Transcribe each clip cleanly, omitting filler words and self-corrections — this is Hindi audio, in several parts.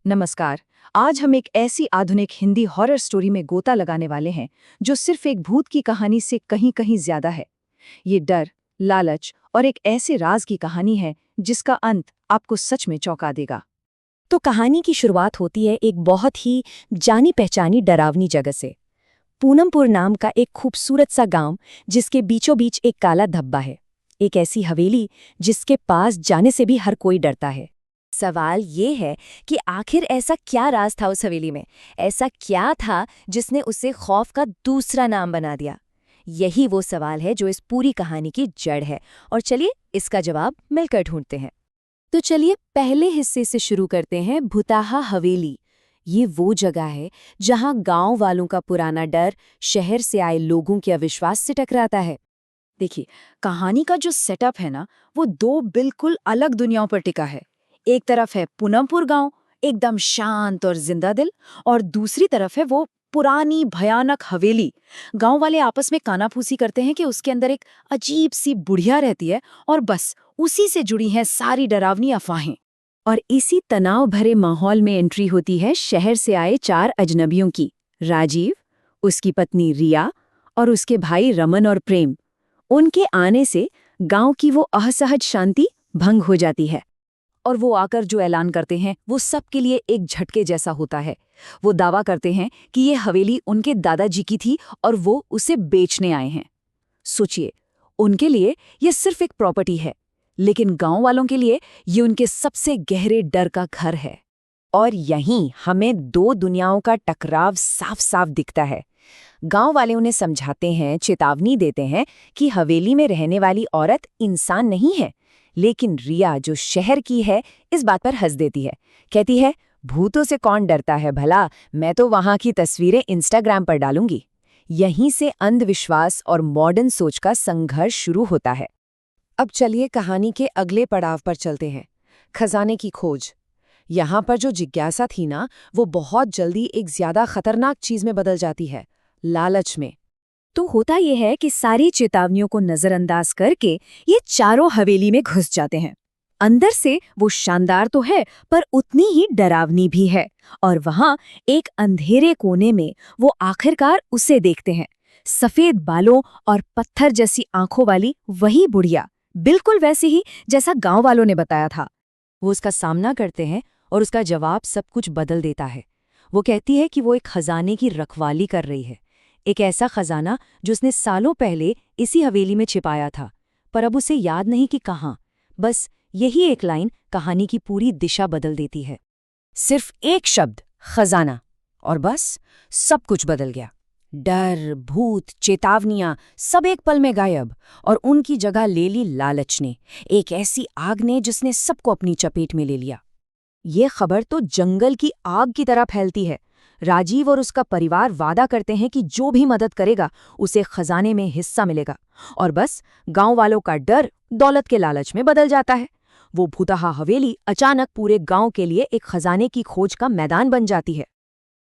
नमस्कार। आज हम एक ऐसी आधुनिक हिंदी हॉरर स्टोरी में गोता लगाने वाले हैं जो सिर्फ एक भूत की कहानी से कहीं कहीं ज्यादा है। ये डर, लालच और एक ऐसे राज की कहानी है जिसका अंत आपको सच में चौंका देगा। तो कहानी की शुरुआत होती है एक बहुत ही जानी पहचानी डरावनी जगह से। पूनमपुर नाम का एक खूबसूरत सा गांव जिसके बीचों बीच एक काला धब्बा है। एक ऐसी हवेली जिसके पास जाने से भी हर कोई डरता है। सवाल ये है कि आखिर ऐसा क्या राज था उस हवेली में, ऐसा क्या था जिसने उसे खौफ का दूसरा नाम बना दिया। यही वो सवाल है जो इस पूरी कहानी की जड़ है, और चलिए इसका जवाब मिलकर ढूंढते हैं। तो चलिए पहले हिस्से से शुरू करते हैं। भुताहा हवेली ये वो जगह है जहां गांव वालों का पुराना डर शहर से आए लोगों के अविश्वास से टकराता है। देखिए, कहानी का जो सेटअप है ना, वो दो बिल्कुल अलग दुनियाओं पर टिका है। एक तरफ है पूनमपुर गांव, एकदम शांत और जिंदा दिल, और दूसरी तरफ है वो पुरानी भयानक हवेली। गांव वाले आपस में कानाफूसी करते हैं कि उसके अंदर एक अजीब सी बुढ़िया रहती है और बस उसी से जुड़ी हैं सारी डरावनी अफवाहें। और इसी तनाव भरे माहौल में एंट्री होती है शहर से आए 4 अजनबियों की। राजीव, उसकी पत्नी रिया और उसके भाई रमन और प्रेम। उनके आने से गांव की वो असहज शांति भंग हो जाती है। और वो आकर जो ऐलान करते हैं वो सबके लिए एक झटके जैसा होता है। वो दावा करते हैं कि ये हवेली उनके दादाजी की थी और वो उसे बेचने आए हैं। सोचिए, उनके लिए ये सिर्फ एक प्रॉपर्टी है, लेकिन गांव वालों के लिए ये उनके सबसे गहरे डर का घर है। और यहीं हमें 2 दुनियाओं का टकराव साफ साफ दिखता है। गांव वाले उन्हें समझाते हैं, चेतावनी देते हैं कि हवेली में रहने वाली औरत इंसान नहीं है, लेकिन रिया जो शहर की है इस बात पर हंस देती है। कहती है, भूतों से कौन डरता है भला, मैं तो वहां की तस्वीरें इंस्टाग्राम पर डालूंगी। यहीं से अंधविश्वास और मॉडर्न सोच का संघर्ष शुरू होता है। अब चलिए कहानी के अगले पड़ाव पर चलते हैं, खजाने की खोज। यहाँ पर जो जिज्ञासा थी ना, वो बहुत जल्दी एक ज्यादा खतरनाक चीज में बदल जाती है, लालच में। तो होता यह है कि सारी चेतावनियों को नजरअंदाज करके ये चारों हवेली में घुस जाते हैं। अंदर से वो शानदार तो है, पर उतनी ही डरावनी भी है। और वहां एक अंधेरे कोने में वो आखिरकार उसे देखते हैं, सफेद बालों और पत्थर जैसी आंखों वाली वही बुढ़िया, बिल्कुल वैसी ही जैसा गांव वालों ने बताया था। वो उसका सामना करते हैं और उसका जवाब सब कुछ बदल देता है। वो कहती है कि वो एक खजाने की रखवाली कर रही है, एक ऐसा खजाना जो उसने सालों पहले इसी हवेली में छिपाया था, पर अब उसे याद नहीं कि कहाँ। बस यही एक लाइन कहानी की पूरी दिशा बदल देती है। सिर्फ एक शब्द, खजाना, और बस सब कुछ बदल गया। डर, भूत, चेतावनियां सब एक पल में गायब, और उनकी जगह ले ली लालच ने, एक ऐसी आग ने जिसने सबको अपनी चपेट में ले लिया। ये खबर तो जंगल की आग की तरह फैलती है। राजीव और उसका परिवार वादा करते हैं कि जो भी मदद करेगा उसे खजाने में हिस्सा मिलेगा, और बस गांव वालों का डर दौलत के लालच में बदल जाता है। वो भूतहा हवेली अचानक पूरे गांव के लिए एक खजाने की खोज का मैदान बन जाती है।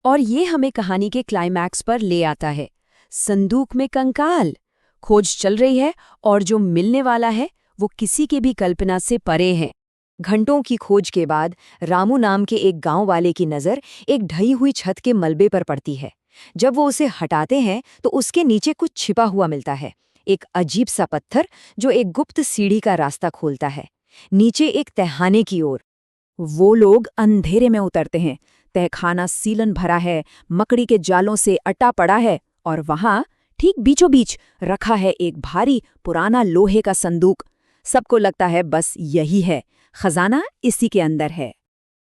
और ये हमें कहानी के क्लाइमैक्स पर ले आता है। संदूक में कंकाल। खोज चल रही है और जो मिलने वाला है वो किसी के भी कल्पना से परे है। घंटों की खोज के बाद रामू नाम के एक गांव वाले की नज़र एक ढही हुई छत के मलबे पर पड़ती है। जब वो उसे हटाते हैं तो उसके नीचे कुछ छिपा हुआ मिलता है, एक अजीब सा पत्थर जो एक गुप्त सीढ़ी का रास्ता खोलता है नीचे एक तहखाने की ओर। वो लोग अंधेरे में उतरते हैं। तहखाना सीलन भरा है, मकड़ी के जालों से अटा पड़ा है, और वहां ठीक बीचों बीच रखा है एक भारी पुराना लोहे का संदूक। सबको लगता है बस यही है, खजाना इसी के अंदर है।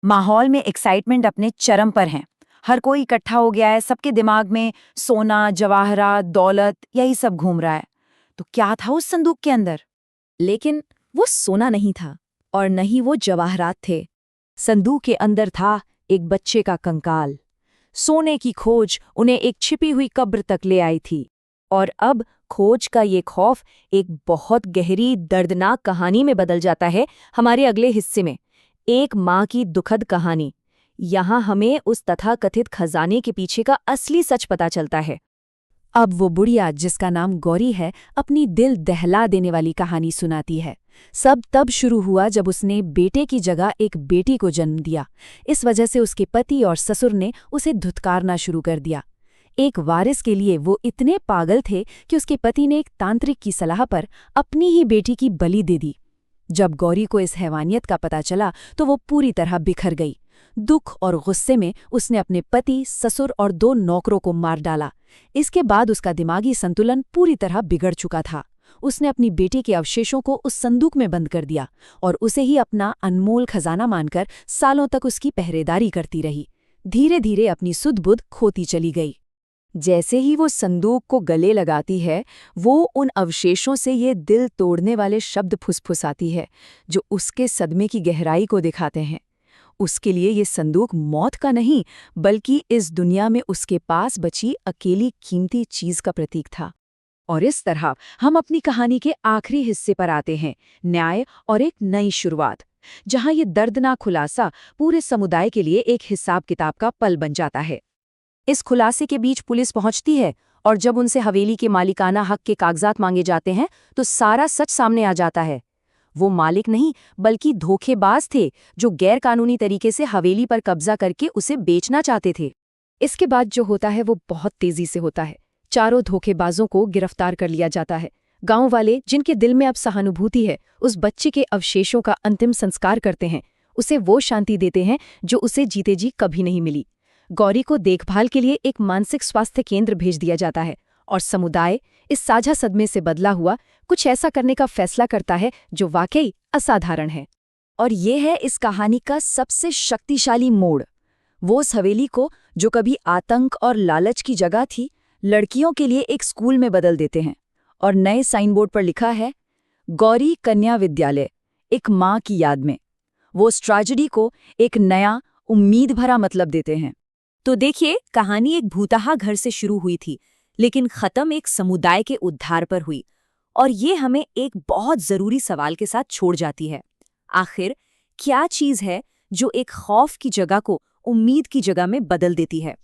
माहौल में एक्साइटमेंट अपने चरम पर है। हर कोई इकट्ठा हो गया है, सबके दिमाग में सोना, जवाहरात, दौलत यही सब घूम रहा है। तो क्या था उस संदूक के अंदर? लेकिन वो सोना नहीं था और न ही वो जवाहरात थे। संदूक के अंदर था एक बच्चे का कंकाल। सोने की खोज उन्हें एक छिपी हुई कब्र तक ले आई थी, और अब खोज का ये खौफ एक बहुत गहरी दर्दनाक कहानी में बदल जाता है। हमारे अगले हिस्से में एक माँ की दुखद कहानी। यहाँ हमें उस तथाकथित खजाने के पीछे का असली सच पता चलता है। अब वो बुढ़िया, जिसका नाम गौरी है, अपनी दिल दहला देने वाली कहानी सुनाती है। सब तब शुरू हुआ जब उसने बेटे की जगह एक बेटी को जन्म दिया। इस वजह से उसके पति और ससुर ने उसे धुतकारना शुरू कर दिया। एक वारिस के लिए वो इतने पागल थे कि उसके पति ने एक तांत्रिक की सलाह पर अपनी ही बेटी की बलि दे दी। जब गौरी को इस हैवानियत का पता चला तो वो पूरी तरह बिखर गई। दुख और गुस्से में उसने अपने पति, ससुर और 2 नौकरों को मार डाला। इसके बाद उसका दिमागी संतुलन पूरी तरह बिगड़ चुका था। उसने अपनी बेटी के अवशेषों को उस संदूक में बंद कर दिया और उसे ही अपना अनमोल खजाना मानकर सालों तक उसकी पहरेदारी करती रही। धीरे धीरे अपनी सुध-बुध खोती चली गई। जैसे ही वो संदूक को गले लगाती है, वो उन अवशेषों से ये दिल तोड़ने वाले शब्द फुसफुसाती है, जो उसके सदमे की गहराई को दिखाते हैं। उसके लिए ये संदूक मौत का नहीं, बल्कि इस दुनिया में उसके पास बची अकेली कीमती चीज का प्रतीक था। और इस तरह हम अपनी कहानी के आखिरी हिस्से पर आते हैं, न्याय और एक नई शुरुआत, जहां ये दर्दनाक खुलासा पूरे समुदाय के लिए एक हिसाब किताब का पल बन जाता है। इस खुलासे के बीच पुलिस पहुंचती है और जब उनसे हवेली के मालिकाना हक के कागजात मांगे जाते हैं तो सारा सच सामने आ जाता है। वो मालिक नहीं बल्कि धोखेबाज थे, जो गैर कानूनी तरीके से हवेली पर कब्जा करके उसे बेचना चाहते थे। इसके बाद जो होता है वो बहुत तेजी से होता है। चारों धोखेबाजों को गिरफ्तार कर लिया जाता है। गांव वाले, जिनके दिल में अब सहानुभूति है, उस बच्चे के अवशेषों का अंतिम संस्कार करते हैं। उसे वो शांति देते हैं जो उसे जीते जी कभी नहीं मिली। गौरी को देखभाल के लिए एक मानसिक स्वास्थ्य केंद्र भेज दिया जाता है और समुदाय इस साझा सदमे से बदला हुआ कुछ ऐसा करने का फैसला करता है जो वाकई असाधारण है। और ये है इस कहानी का सबसे शक्तिशाली मोड़। वो उस हवेली को, जो कभी आतंक और लालच की जगह थी, लड़कियों के लिए एक स्कूल में बदल देते हैं। और नए साइन बोर्ड पर लिखा है, गौरी कन्या विद्यालय, एक माँ की याद में। वो उस ट्रेजेडी को एक नया, उम्मीद भरा मतलब देते हैं। तो देखिए, कहानी एक भूतहा घर से शुरू हुई थी, लेकिन खत्म एक समुदाय के उद्धार पर हुई। और ये हमें एक बहुत जरूरी सवाल के साथ छोड़ जाती है। आखिर क्या चीज है जो एक खौफ की जगह को उम्मीद की जगह में बदल देती है?